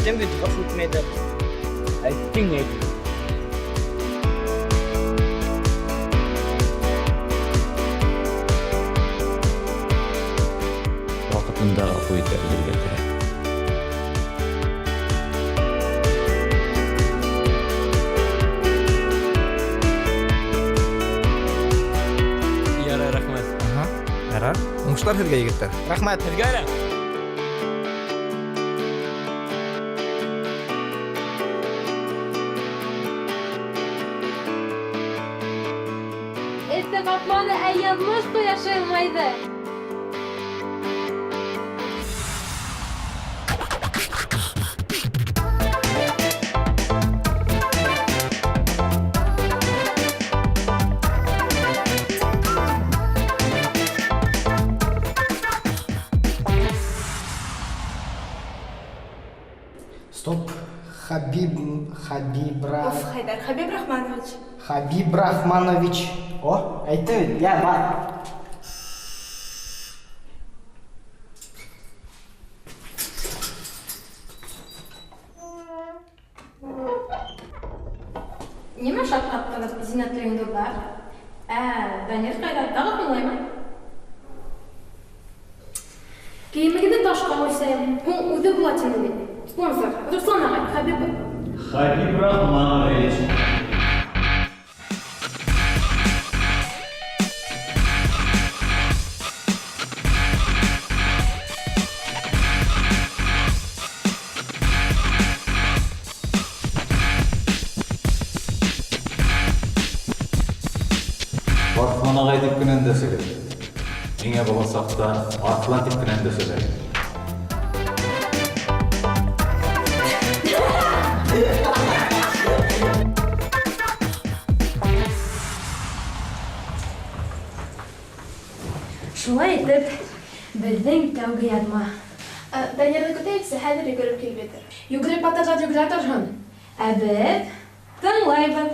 Әйтем бит, ғафу үтмейді. Әйттің не? Вақытында ғафу етерлерге керек. Ярай, рахмет. Ярар. Уңышлар һеҙгә, егеттәр. Рахмет, һеҙгә лә. Эсте капманы, ә яҙмыш ҡояшылмайҙы. Стоп. Хабиб Рахманович. Хабиб Рахманович. О, әйттім, я бар. Нимә шатлаттығыз зиннәтлегеңде бар? Данир ҡайҙа тағы тыңлаймы? Кейемегеҙҙе ташҡа ҡуйсайым, һуң үҙе була тине бит. Спонсор, Руслан ағай, Хабиб. Хабиб Рахманович. Батман ағай деп кенен де сөйледі. Миңә боласақ та Атлантик кенен де сөйледі. Шулай итеп, беҙҙең тәүге яҙма. Данирҙы көтәйексе, хәҙер йүгереп килеп етер. Йүгереп атажат йүгерә торһон. Ә беҙ тыңлайбыҙ.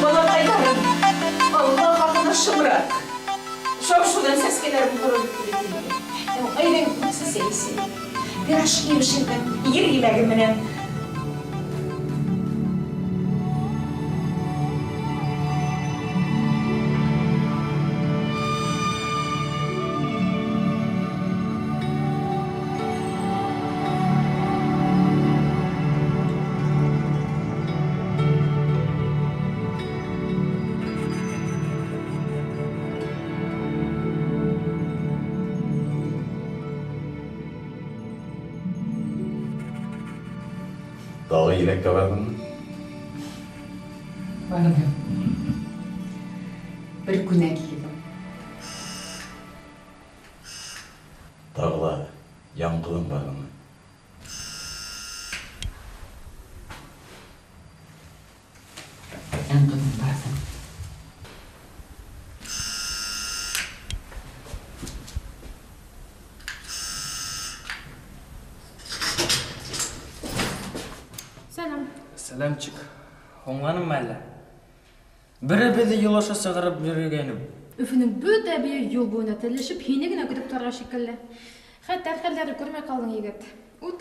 Балалайҙарым, Allah хаҡына шыбыраҡ. Шау-шуҙан сәскәләрем ҡоролоп килеп килде. Әйҙең үксе сәйсе. Пирожки бешергән, ер еләге менән. Дағы еләккә бардыңмы? Бардым. Бір күнәк едім. Тағыла яңғылың бардыңмы? Яңғылым бардым. Сәлам. Сәләмчик. Һуңланым әллә? Бірі беҙҙе юлаша сығарып йөрөгәйнем. Өфөнөң бөтә бейе юл буйына телешеп, һине генә көтөп торған шикелле. Хәтәр хәлдәрен күрмәй ҡалдың, егет. Ут.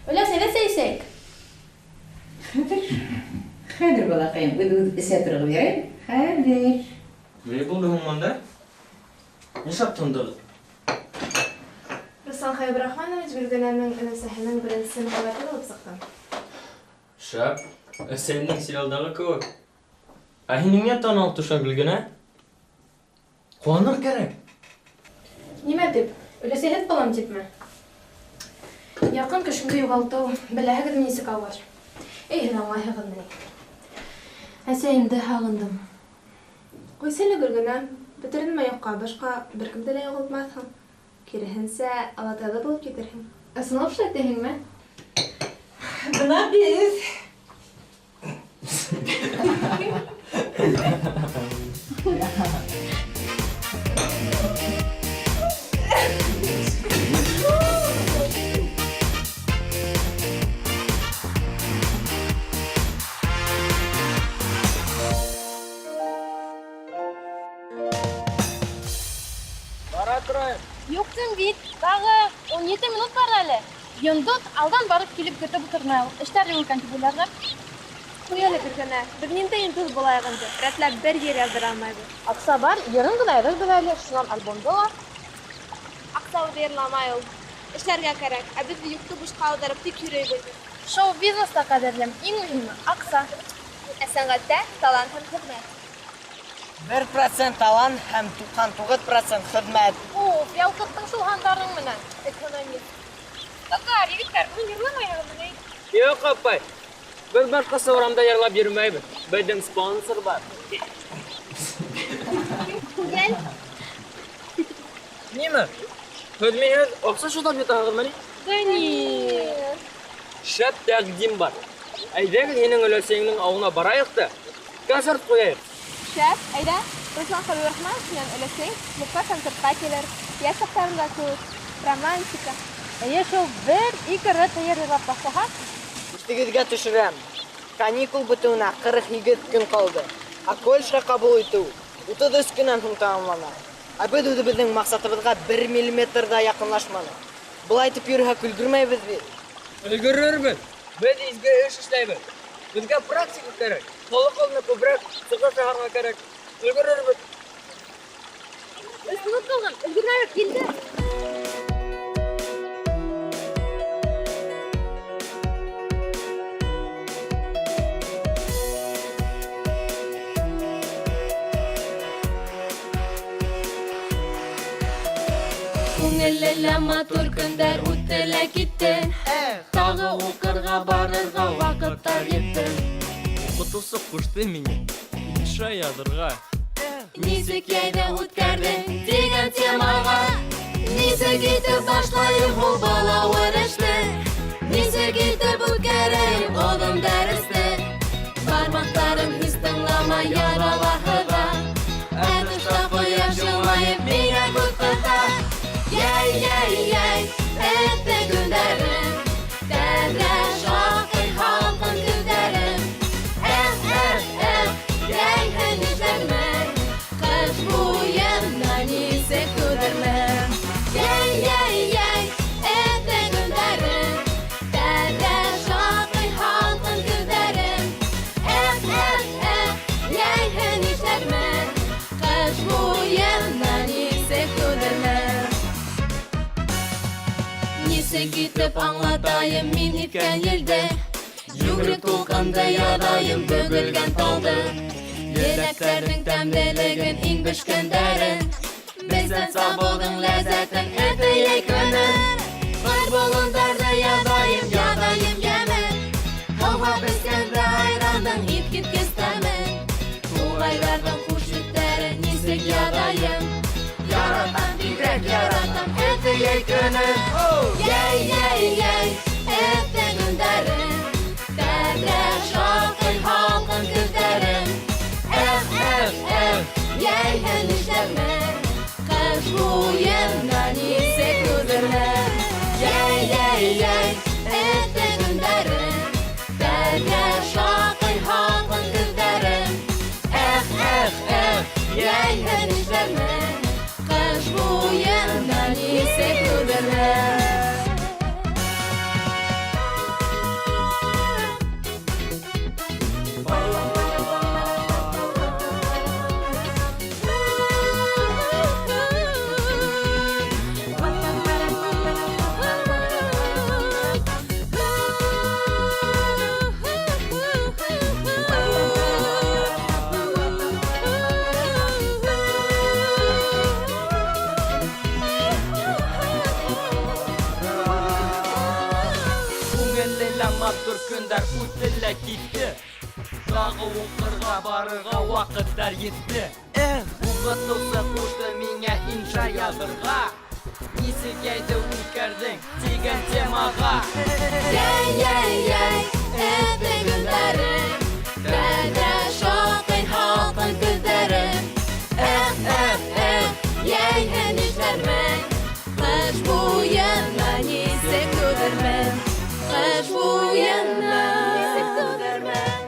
Өләсәлә сәйсәйек. Хәҙер балаҡайым, үҙ эсә торғы бирәйем. Хәҙер. Не булды һуң монда? Нишап тындығыҙ? Руслан Хабиб Рахманович Гөлгөнәнең өләсәһенең беренсе мөхәббәте булып сыҡты. Шәп. Әсәйнең сериалдағы кеүек. Ә һин ниңә танал төшә Гөлгөнә? Ҡыуаныр кәрәк. Нимә тип? Өләсәһеҙ ҡалам типме? Яҡын кешеңде юғалтыу, беләһегеҙме нисек ауыр? Һеҙ аңлайһығыҙ ни? Әсәйемде һағындым. Ҡуйсәле Гөлгөнә, бөтөрөнмә юҡҡа, башҡа бер кемде лә юғалтмаҫһың. Киреһенсә, алатайлы булып китерһең. Ысынлап эшләтәһеңме? Бына беҙ. 7 minut var әле. Йондот алдан барып килеп көтеп утырмай. Эштәр юккан буларга. Куяла бергәнә. Бер нинди инде булайгы инде. Рәтләп бер йөр яздыра алмайбыз. Акса бар, ярым гына әйдәр беләле, шуннан альбомда ла. Аксау диярләмай ул. Эшләргә кирәк. Ә без юкты буш калдырып тик йөрөйбез. Шоу-бизнеста кадерлем, иң мөһиме акса. Ә сәнгатьтә талант һәм хезмәт. 1% талант һәм 99% хезмәт. Уф, ялкыттың шул хандарың менән. Экономист. Такар, егетләр, мин йөрмәймме? Yok apay. Biz başka soramda yarlap yürümeymiz. Bizden sponsor var. Gel. Nima? Hizmet oksa şu da bir tağır mani? Gani. Şat təqdim var. Aydağı senin ölçeğinin avına barayıq da konsert koyayıq. Şef, әйдә. Руслан Хәбибрахман синең өләсең, Лука концертка килер. Яшьләрендә күп романтика. Әйе, шул бер, ике рәт тәйярлап ташлаһак. Үстегезгә төшерәм. Каникул бетүенә 47 көн калды. Ә колледжга кабул итү 33 көннән соң тәмамлана. Ә без үзебезнең максатыбызга 1 мм да якынлашмадык. Булай итеп йөрһәк өлгермәйбез бит. Өлгөрөрбез. Biz izge iş işleymiz. Bizge praksika gerek. Kolu kolunu kubrak, sıkı saharına gerek. Ülgürürüz. Biz unut калган, өлгермәп килде. Күңелле матур көндәр үтте лә китте. Тагы укырга барырга вакыттар җитте. Укытусы кушты мине. Инша ядырга. Нисек яйда үткәрдең дигән темага. Нисек итеп башлайым ул бала вәреште. Нисек итеп үткәрәм одым дәресте. Бармакларым һис тыңламай яралаһыга. Ә тышта кояш елмаеп миңа күк кыта. Яй, әтте көндәрем, тәрә шакый халкын күдәрем. Яй, һәнишәрмә, кыш буена нисек күдәрмәм. Яй, әтте көндәрем, тәрә шакый халкын күдәрем. Яй, һәнишәрмә, кыш буена нисек күдәрмәм. Нисек итеп аңлатайым мин иткән елдә. Югрик тулканда ядайым бөгелгән талды. Йөрәкләрнең тәмлелеген иң бешкәндәрен. Бездән сабылдың ләззәтен әтәй көнен. Бар болындарда ядайым ямен. Һава бескәндә айрандың ит киткән тәмен. Тугайларның хуш итләрен нисек ядайым. Яратам, бигрәк яратам әтәй көнен. Яй, әтте көндәрем, тәрә шакый халкын күтәрем. Яй, һәнишәрмә, кыш буена нисек күдәрмәм. Яй, әтте көндәрем, тәрә шакый халкын күтәрем. Яй, һәнишәрмә, кыш буена нисек күдәрмәм. Матур көндәр үтте лә китте. Тагы укырга барырга вакыттар җитте. Укытусы кушты миңа инша язырга. Нисек яйда үткәрдең дигән темага. Яй, әтте көндәрем, тәрә шакый халкын күтәрем. Яй, һәнишәрмә, кыш буена нисек күдәрмәм. Кыш буена нисек күдәрмәм.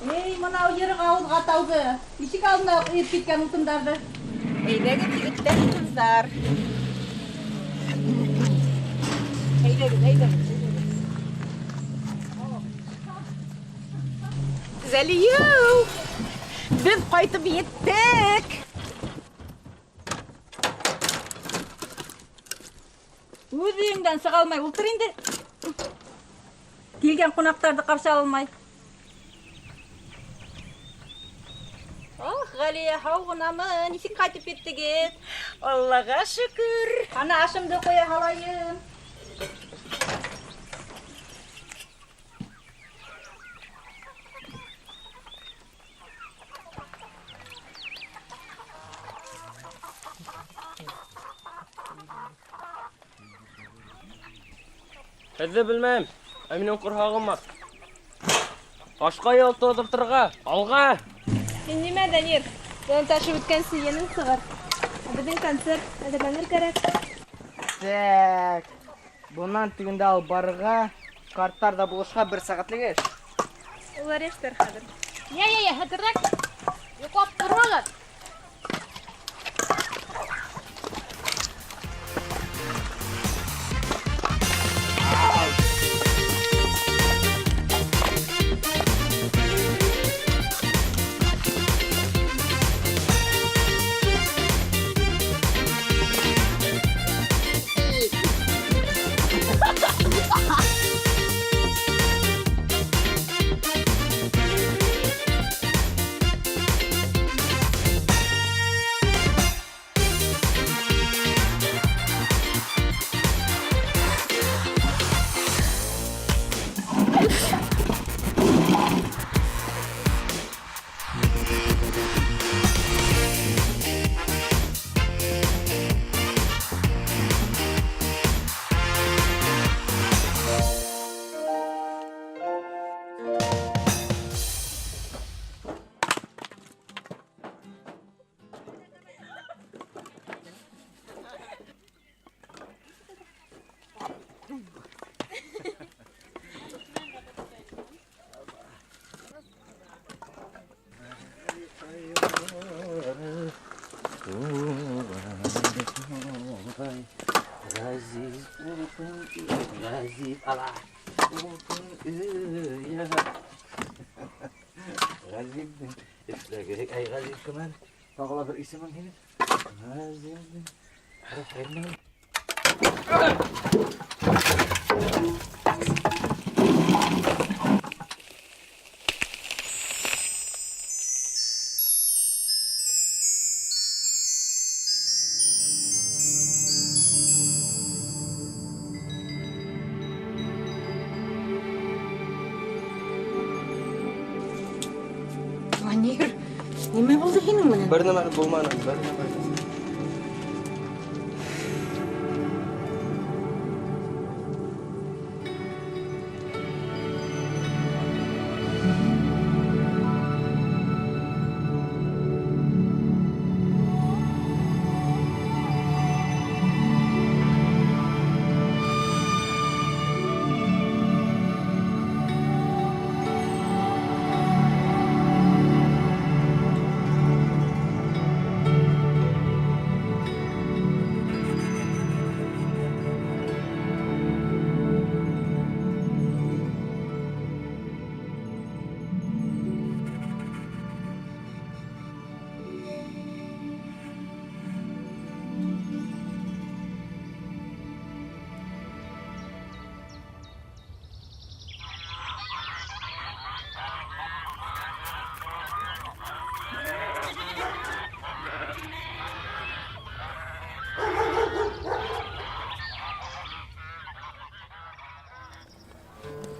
Ей, мынау ерік ауызға атауды. Ишік алдына үйіп кеткен ұтындарды. Әйдегі жігіттер қыздар. Әйдегі. Зәлию! Біз қайтып еттік! Өз үйіңден шыға алмай ұлтыр енді. Келген қонақтарды қарсы алмай. Ғалия, хауғынамы, несін қайтып еттігіз? Аллаға шүкір. Ана ашымды қоя қалайын. Әзі білмәм, әмінен құрғағым бар. Ашқа елті отыртырға, алға! Сен неме, Данир? Бұны ташып өткен сүйенің сығыр. Біздің концерт әзірленір керек. Так. Бұнан түгінде ал барыға, карттарда бұлышқа 1 сағатлық еш. Олар ештер қадыр. Я, хатыррак. Юқап тұрғалар. Tağla bir isim var Данир, неме болды хенің менен? Бір нәмәді болманы, бір нәмәді.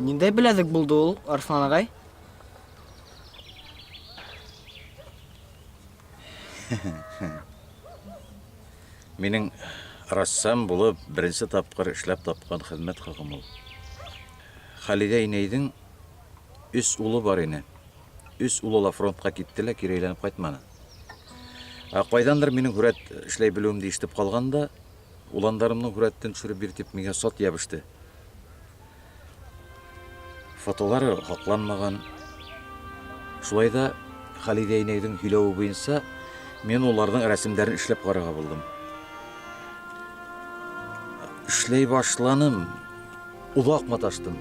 Нендей біләдік болды ол, Арслан ағай? Менің рассам болып бірінші тапқыр ішләп тапқан қызмет хақым ол. Халиде инейдің 3 ұлы бар ені. 3 ұлыла фронтқа кеттілі, керейленіп қайтманы. Қайдандыр менің хүрәт ішлей білуімді ештіп қалғанда, уландарымның хүрәттен түшіріп бертіп меге сот ябышты. Фотолары хақланмаған, Шулай да Халиде инейдің һөйләүе буенча мен уларның рәсемдәрен эшләп карарга булдым. Эшләй башланым, улак маташтым.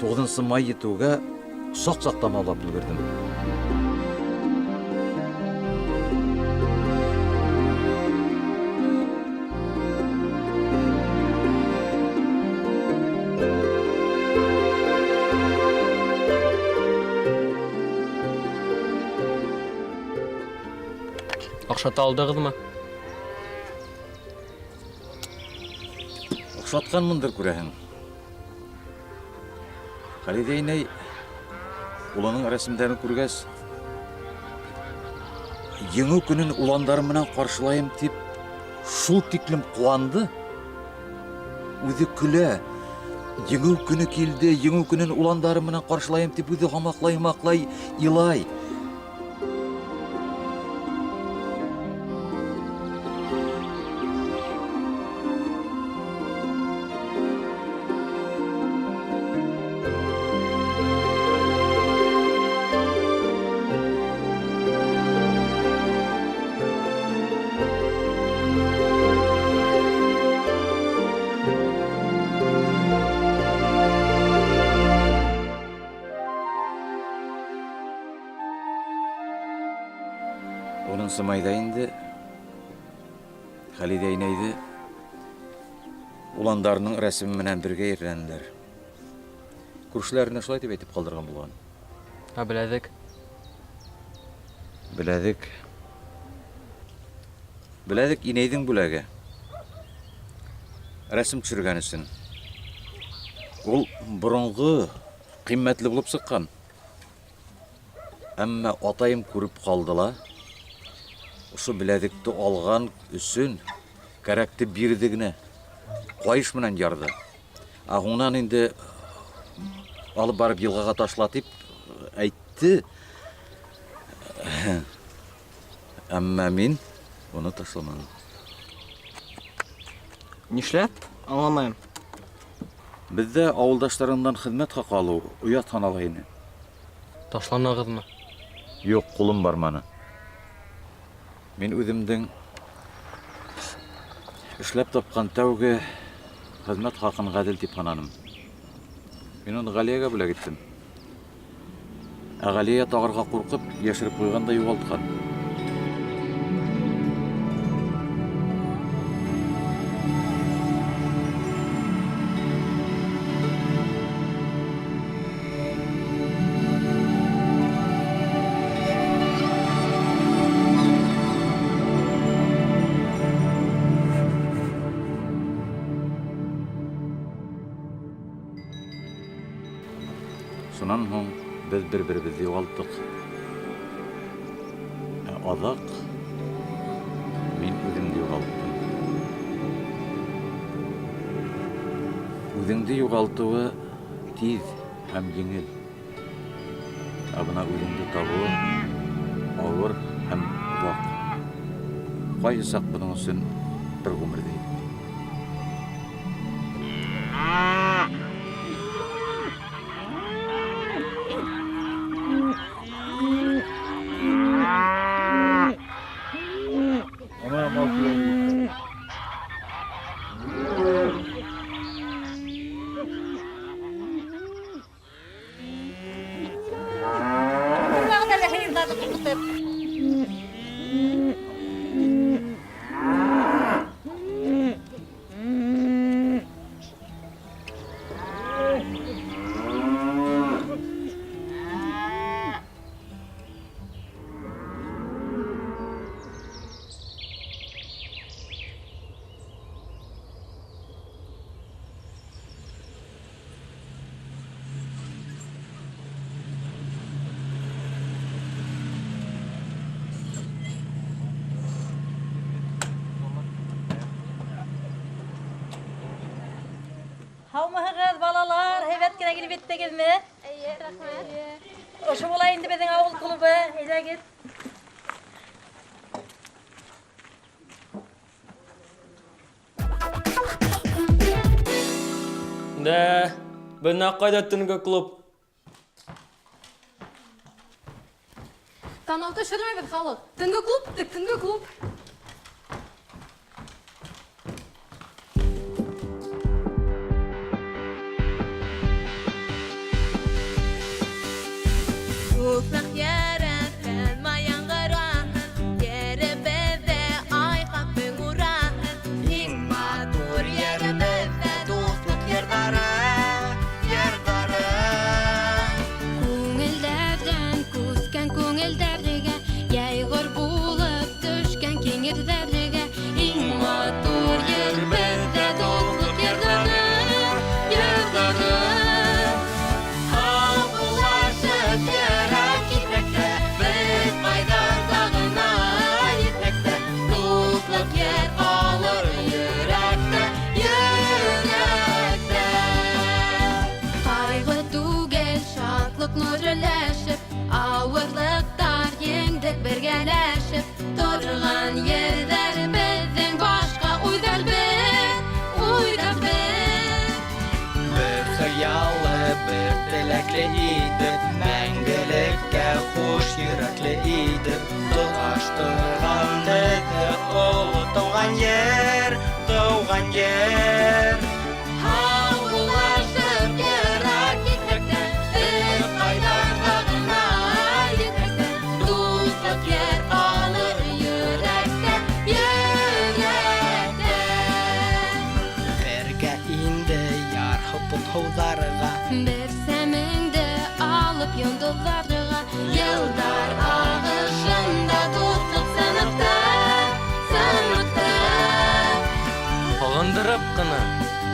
9 май етүгә сак-сак тамамлап өлгердем. Акчаты алдыгызмы? Охшатканмындыр күрәһең. Халиде инәй улының рәсемдәрен күргәс, еңү көнен уландары менән каршылайым дип шул тиклем куанды. Үзе көлә. Еңү көне килде, еңү көнен уландары менән каршылайым дип үзе хамаклай илай. Онынсы майда инде Халиде инәйді уландарының рәсеме менән бергә ирләнделәр. Күршеләренә шулай дип әйтеп калдырган булган. Беләдек. Беләдек инәйдің бүләге. Рәсем төшергән өчен. Ул борынгы кыйммәтле булып сыккан. Әмма атайым күреп калдыла. Ушы беләдекте алган өчен кәрәкте бирде генә. Кайыш менән ярды. Агунан инде алып барып елгага ташлатып әйтте. Әмма мин уны ташламадым. Нишләп? Аңламайм. Бездә авылдашларыңдан хезмәт хакы алу уят санала иде. Ташланагызмы? Юк, кулым барманы. Мин үземдең эшләп тапкан тәүге хезмәт хакын гадел дип санадым. Мин аны Галиягә бүләк иттем. Ә Галия тагырга куркып, яшереп куйганда югалткан. Шуннан һуң без бер-беребезне югалттык. Азак мин үземне югалттым. Үзеңне югалтуы тиз һәм җиңел. Абына үзеңне табуы авыр һәм узак. Кайсы сак буның өчен бер гомер ди. Haumahıgız balalar, evet kine gidip bittiniz mi? İyi, rahmet. Oşu olay indi bizim avul kulubu, heyda git. De, ben ne kaydettiniz klub? Станокта шырмайбыт халық. Түнгі клуб, түнгі клуб. Ufak yaratan mayang garahan Yere bebe ay kapın urahan Ing matur yere bebe dostluk yerdara Көңілдерден күскен көңілдерге Яйғыр болып түшкен кеңірдерге Ing matur yer bebe dostluk yerdara Ağırlıklar yengdik birgeleşip Durğan yerler bizden başka uydar bir Bir xəyallı, bir diləkli idi Məngəlikə xoş yürekli idi Dolaşdırğan dedi oğlu doğan yer Havulaşıp yere gitmekten Bir kaydar dağına gitmekten Dostluk yer kalır yürekte Berge indi yar hoput hovlarıga Bir seminde alıp yondullarıga Yıldar ağışında dostluk sınıfta Оғындырып қына,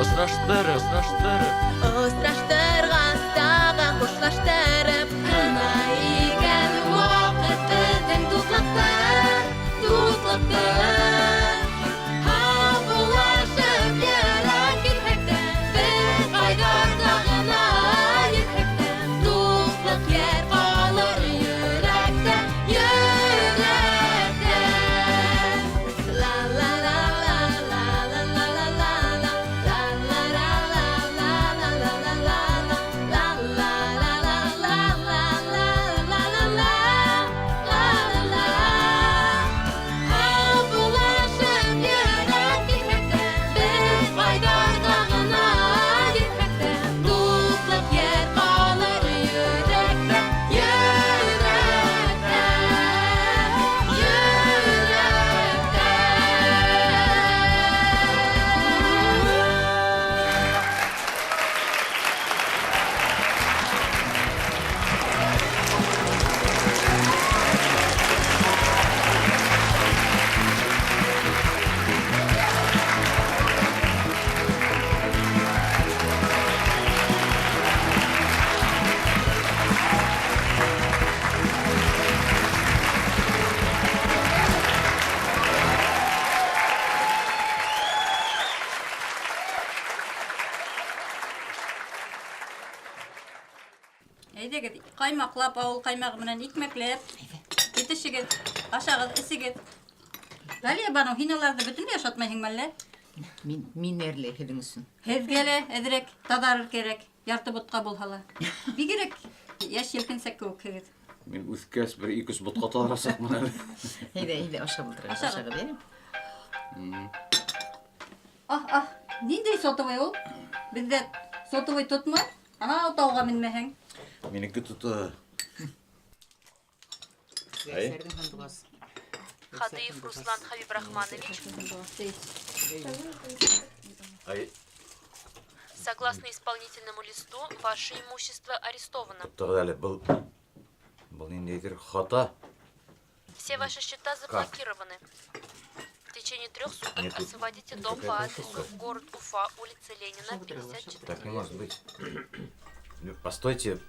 ұсыраштырып Ұстраштырған тағы қошлаштырып Қына иген уақыт біздің дуслықты Havуlaşып ері кетмекті Біз қайдар дағына етмекті Дуслық ер қалыр yürekte La la la la la la la la la la La la la la la la la la la La la la la la la la la la la Havulaşıp yere gitmekte Biz kaydar dağına gitmekte Dostluk yer kalır yürekte Әйдәгез, каймаклап, авыл каймагы менән икмәкләп. Итешегез, ашагыз, исегез. Галия бану хиналарды бөтенләй ашатмайсың мәллә? Мин әрле һеҙҙең өсөн. Һеҙгә лә әҙерәк таҙарыр кәрәк, ярты бутҡа булһа. Бигерәк йәш елкенсәк кеүек һегеҙ. Мин үҫкәс бер 2-3 ботҡа таҙарасаҡмын әле. Һәйҙә, аша булдырығыҙ, ашағыҙ, әйҙә. Ниндәй сотовый ул? Беҙҙә сотовый тотмай. Ана тауға менмәһәң. Минеке тота. Сәрдің һандуғас. Хадыев Руслан Хабибрахманович Согласно исполнительному листу, ваше имущество арестовано. Тоқтағыҙ әле, был ниндәйҙер хата. Все ваши счета заблокированы. В течение 3 суток освободите дом по адресу город Уфа, улица Ленина, 54. Так не может быть. Постойте.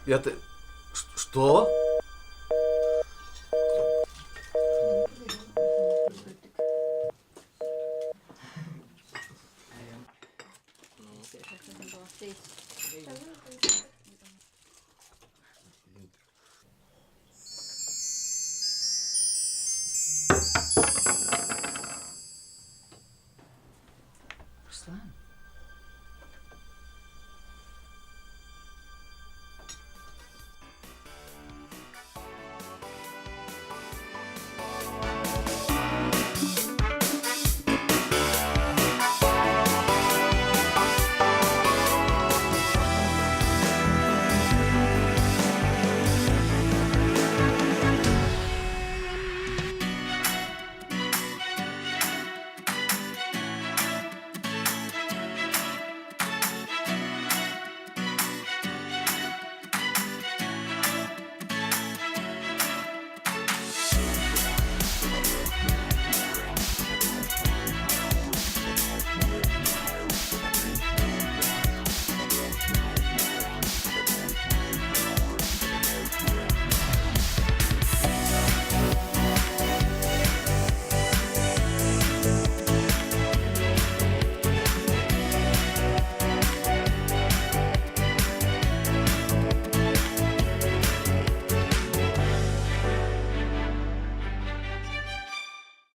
Это... Что?